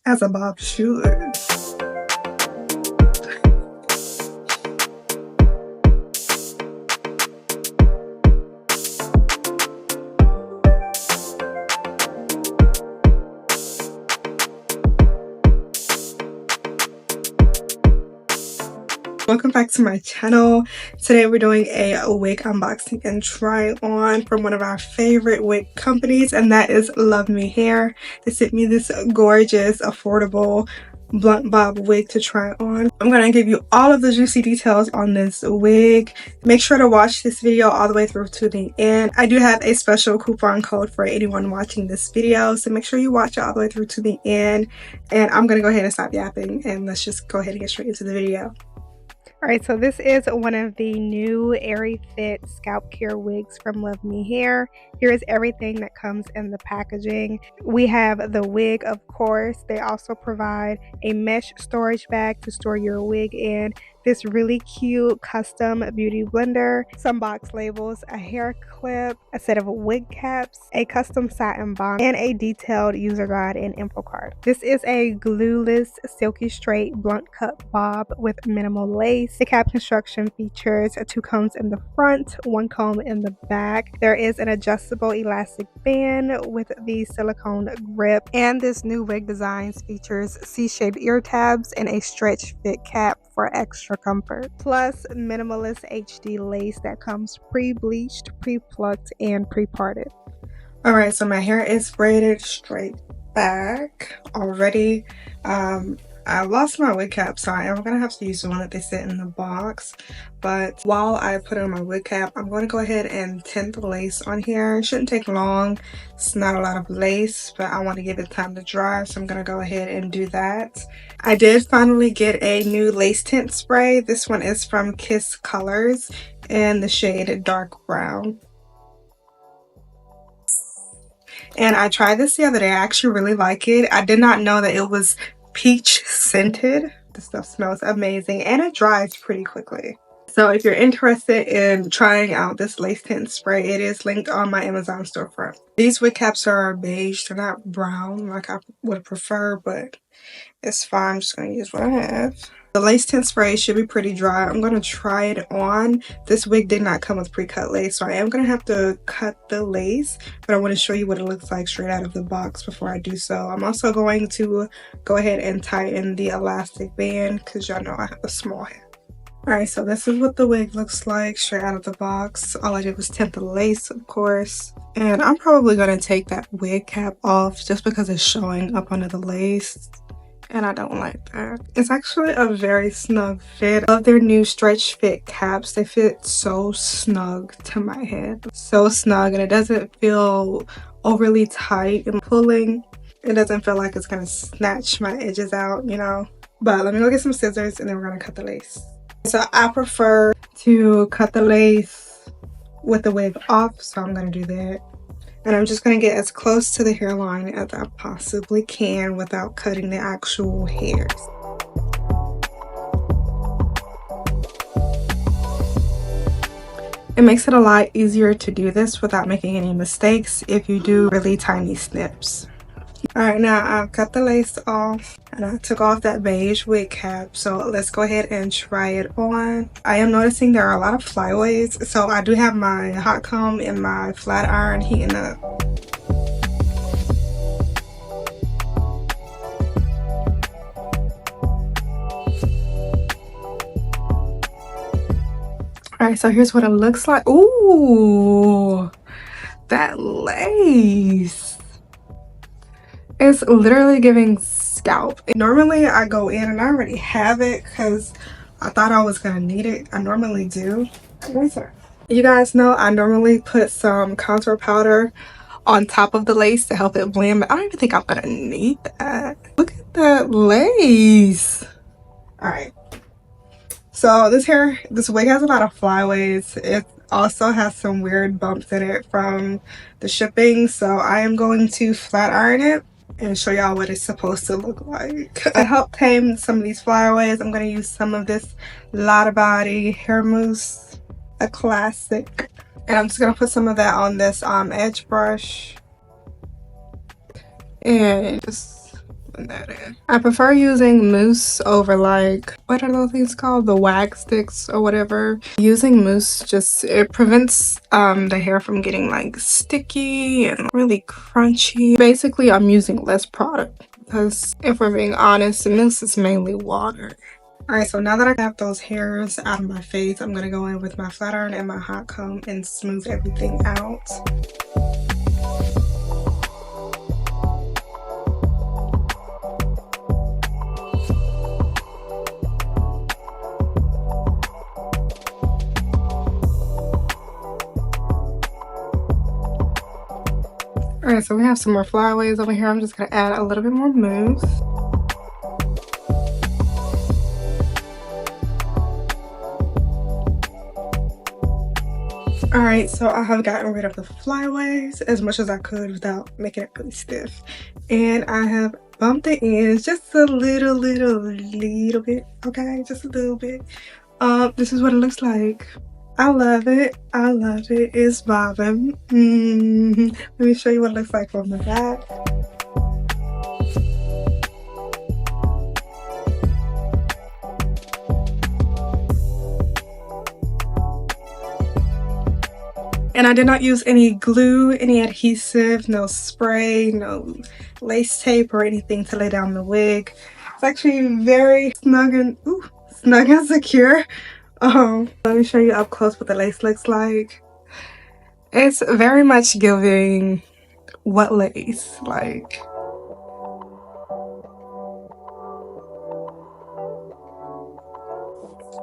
as a bob should. Welcome back to my channel. Today we're doing a wig unboxing and try on from one of our favorite wig companies, and that is LUVME Hair. They sent me this gorgeous, affordable blunt bob wig to try on. I'm going to give you all of the juicy details on this wig. Make sure to watch this video all the way through to the end. I do have a special coupon code for anyone watching this video, so make sure you watch it all the way through to the end. And I'm going to go ahead and stop yapping and let's just go ahead and get straight into the video. Alright, so this is one of the new AiryFit scalp care wigs from LUVME Hair. Here is everything that comes in the packaging. We have the wig, of course. They also provide a mesh storage bag to store your wig in, this really cute custom beauty blender, some box labels, a hair clip, a set of wig caps, a custom satin bond, and a detailed user guide and info card. This is a glueless, silky straight blunt cut bob with minimal lace. The cap construction features 2 combs in the front, 1 comb in the back. There is an adjustable elastic band with the silicone grip, and this new wig design features C-shaped ear tabs and a stretch fit cap for extra comfort, plus minimalist HD lace that comes pre-bleached, pre-plucked, and pre-parted. Alright, so my hair is braided straight back already. I lost my wig cap, so I am going to have to use the one that they sent in the box. But while I put on my wig cap, I'm going to go ahead and tint the lace on here. It shouldn't take long. It's not a lot of lace, but I want to give it time to dry, so I'm going to go ahead and do that. I did finally get a new lace tint spray. This one is from Kiss Colors in the shade dark brown. And I tried this the other day. I actually really like it. I did not know that it was peach scented. This stuff smells amazing and it dries pretty quickly. So if you're interested in trying out this lace tint spray, it is linked on my Amazon storefront. These wig caps are beige. They're not brown like I would prefer, but it's fine. I'm just going to use what I have. The lace tint spray should be pretty dry. I'm going to try it on. This wig did not come with pre-cut lace, so I am going to have to cut the lace, but I want to show you what it looks like straight out of the box before I do so. I'm also going to go ahead and tighten the elastic band because y'all know I have a small hair. Alright, so this is what the wig looks like straight out of the box. All I did was tint the lace, of course. And I'm probably going to take that wig cap off just because it's showing up under the lace. And I don't like that. It's actually a very snug fit. I love their new stretch fit caps. They fit so snug to my head. So snug, and it doesn't feel overly tight and pulling. It doesn't feel like it's gonna snatch my edges out, you know. But let me go get some scissors and then we're gonna cut the lace. So I prefer to cut the lace with the wig off, so I'm gonna do that. And I'm just going to get as close to the hairline as I possibly can without cutting the actual hairs. It makes it a lot easier to do this without making any mistakes if you do really tiny snips. Alright, now I've cut the lace off and I took off that beige wig cap, so let's go ahead and try it on. I am noticing there are a lot of flyaways, so I do have my hot comb and my flat iron heating up. Alright, so here's what it looks like. Ooh, that lace. It's literally giving scalp. Normally I go in and I already have it because I thought I was gonna need it. I normally do. You guys know I normally put some contour powder on top of the lace to help it blend, but I don't even think I'm gonna need that. Look at that lace. All right, so this wig has a lot of flyaways. It also has some weird bumps in it from the shipping, so I am going to flat iron it and show y'all what it's supposed to look like. To help tame some of these flyaways, I'm going to use some of this Lotta Body hair mousse, a classic, and I'm just going to put some of that on this edge brush and just open that in. I prefer using mousse over like, what are those things called? The wax sticks or whatever. Using mousse just, it prevents the hair from getting like sticky and really crunchy. Basically, I'm using less product because if we're being honest, the mousse is mainly water. Alright, so now that I have those hairs out of my face, I'm gonna go in with my flat iron and my hot comb and smooth everything out. Alright, so we have some more flyaways over here. I'm just gonna add a little bit more mousse. Alright, so I have gotten rid of the flyaways as much as I could without making it really stiff. And I have bumped the ends just a little bit, okay? Just a little bit. This is what it looks like. I love it. I love it. It's bobbing. Let me show you what it looks like from the back. And I did not use any glue, any adhesive, no spray, no lace tape or anything to lay down the wig. It's actually very snug and secure. Let me show you up close what the lace looks like. It's very much giving wet lace, like.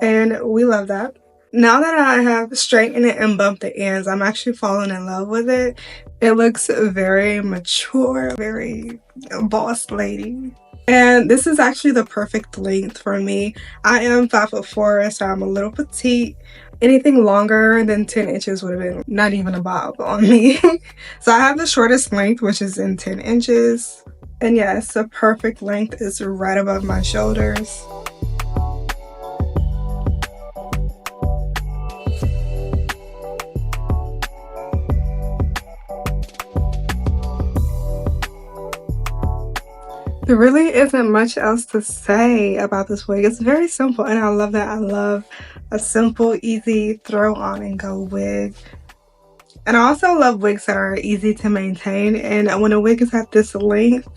And we love that. Now that I have straightened it and bumped the ends, I'm actually falling in love with it. It looks very mature, very boss lady. And this is actually the perfect length for me. I am 5'4", so I'm a little petite. Anything longer than 10 inches would have been not even a bob on me. So I have the shortest length, which is in 10 inches. And yes, the perfect length is right above my shoulders. There really isn't much else to say about this wig. It's very simple and I love that. I love a simple, easy throw on and go wig. And I also love wigs that are easy to maintain, and when a wig is at this length,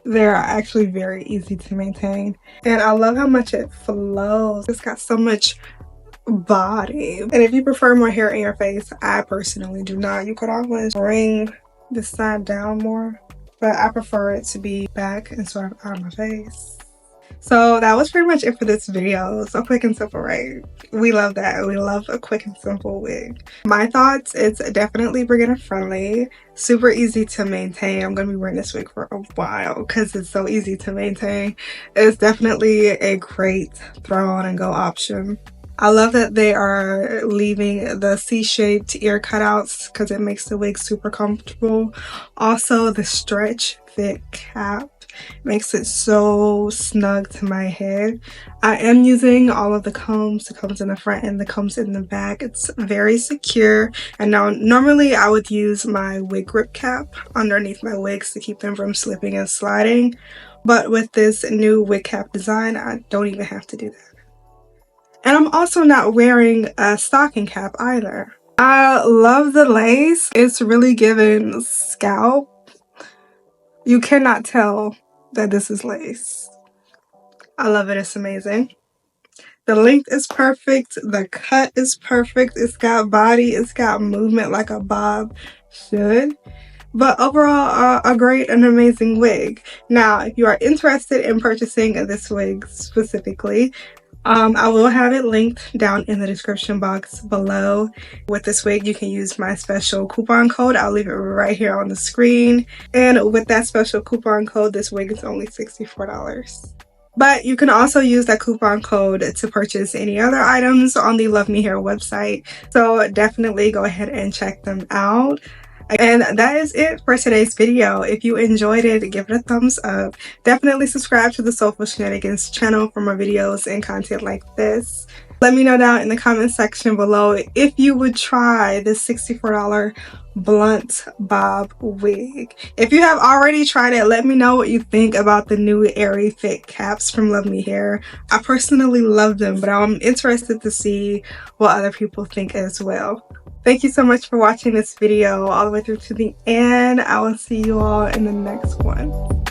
they're actually very easy to maintain. And I love how much it flows. It's got so much body. And if you prefer more hair in your face, I personally do not. You could always bring this side down more, but I prefer it to be back and sort of out of my face. So that was pretty much it for this video. So quick and simple, right? We love that. We love a quick and simple wig. My thoughts, it's definitely beginner friendly, super easy to maintain. I'm going to be wearing this wig for a while because it's so easy to maintain. It's definitely a great throw on and go option. I love that they are leaving the C-shaped ear cutouts because it makes the wig super comfortable. Also, the stretch fit cap makes it so snug to my head. I am using all of the combs in the front and the combs in the back. It's very secure. And now normally I would use my wig grip cap underneath my wigs to keep them from slipping and sliding. But with this new wig cap design, I don't even have to do that. And I'm also not wearing a stocking cap either. I love the lace. It's really giving scalp. You cannot tell that this is lace. I love it. It's amazing. The length is perfect. The cut is perfect. It's got body. It's got movement like a bob should. But overall, a great and amazing wig. Now, if you are interested in purchasing this wig specifically, I will have it linked down in the description box below. With this wig, you can use my special coupon code. I'll leave it right here on the screen. And with that special coupon code, this wig is only $64. But you can also use that coupon code to purchase any other items on the LUVME Hair website. So definitely go ahead and check them out. And that is it for today's video. If you enjoyed it, give it a thumbs up. Definitely subscribe to the Soulful Shenanigans channel for more videos and content like this. Let me know down in the comment section below if you would try this $64 blunt bob wig. If you have already tried it, let me know what you think about the new AiryFit caps from LUVME Hair. I personally love them, but I'm interested to see what other people think as well. Thank you so much for watching this video all the way through to the end. I will see you all in the next one.